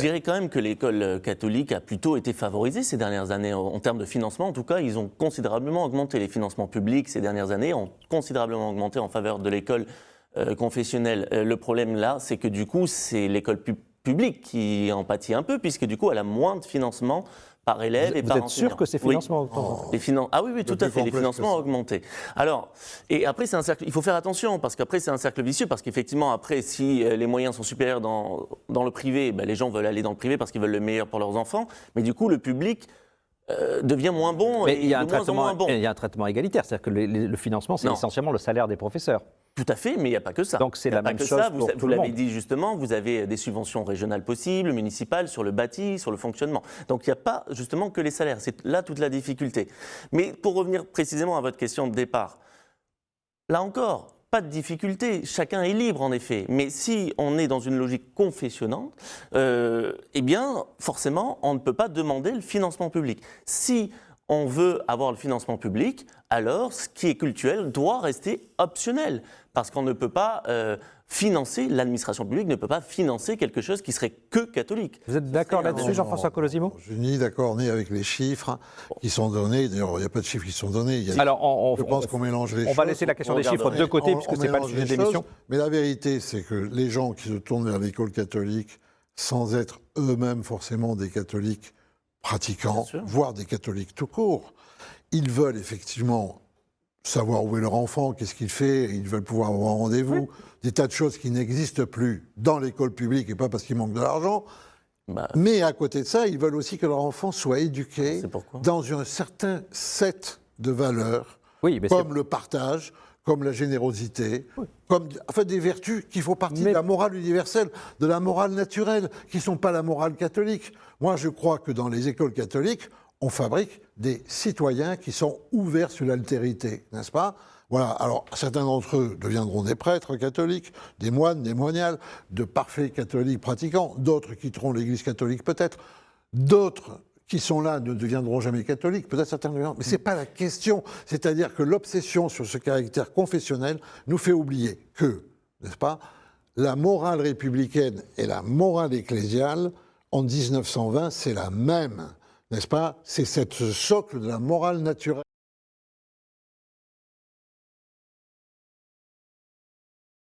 dirais quand même que l'école catholique a plutôt été favorisée ces dernières années en termes de financement. En tout cas, ils ont considérablement augmenté. Les financements publics ces dernières années ont considérablement augmenté en faveur de l'école confessionnelle. Le problème là, c'est que du coup, c'est l'école publique qui en pâtit un peu, puisque du coup, elle a moins de financement par élève et par enseignant. Vous êtes sûr que ces financements ont augmenté? Ah oui, tout à fait, les financements ont augmenté. Alors, et après, c'est un cercle, il faut faire attention, parce qu'après, c'est un cercle vicieux, parce qu'effectivement, après, si les moyens sont supérieurs dans le privé, ben, les gens veulent aller dans le privé parce qu'ils veulent le meilleur pour leurs enfants, mais du coup, le public devient moins bon mais et de moins en moins bon. Il y a un traitement égalitaire, c'est-à-dire que le financement, c'est essentiellement le salaire des professeurs. Tout à fait, mais il n'y a pas que ça. Donc c'est la même chose pour tout vous le monde. l'avez dit justement, vous avez des subventions régionales possibles, municipales, sur le bâti, sur le fonctionnement. Donc il n'y a pas justement que les salaires, c'est là toute la difficulté. Mais pour revenir précisément à votre question de départ, là encore, pas de difficulté, chacun est libre en effet. Mais si on est dans une logique confessionnante, eh bien forcément on ne peut pas demander le financement public. Si on veut avoir le financement public, alors ce qui est cultuel doit rester optionnel. Parce qu'on ne peut pas financer, l'administration publique ne peut pas financer quelque chose qui serait que catholique. Vous êtes d'accord là-dessus, Jean-François Colosimo? Je suis ni d'accord ni avec les chiffres qui sont donnés. D'ailleurs, il n'y a pas de chiffres qui sont donnés. Alors, je pense qu'on mélange les choses. On va laisser la question des chiffres de côté, puisque ce n'est pas le sujet de l'émission. Mais la vérité, c'est que les gens qui se tournent vers l'école catholique, sans être eux-mêmes forcément des catholiques pratiquants, voire des catholiques tout court, ils veulent effectivement savoir où est leur enfant, qu'est-ce qu'il fait, ils veulent pouvoir avoir un rendez-vous, des tas de choses qui n'existent plus dans l'école publique et pas parce qu'il manque de l'argent. Mais à côté de ça, ils veulent aussi que leur enfant soit éduqué dans un certain set de valeurs, comme le partage, comme la générosité, comme des vertus qui font partie de la morale universelle, de la morale naturelle, qui ne sont pas la morale catholique. Moi, je crois que dans les écoles catholiques, on fabrique des citoyens qui sont ouverts sur l'altérité, n'est-ce pas? Voilà, alors certains d'entre eux deviendront des prêtres catholiques, des moines, des moniales, de parfaits catholiques pratiquants, d'autres quitteront l'Église catholique peut-être, d'autres qui sont là ne deviendront jamais catholiques, peut-être certains deviendront, mais ce n'est pas la question. C'est-à-dire que l'obsession sur ce caractère confessionnel nous fait oublier que, n'est-ce pas, la morale républicaine et la morale ecclésiale, en 1920, c'est la même. N'est-ce pas? C'est ce socle de la morale naturelle.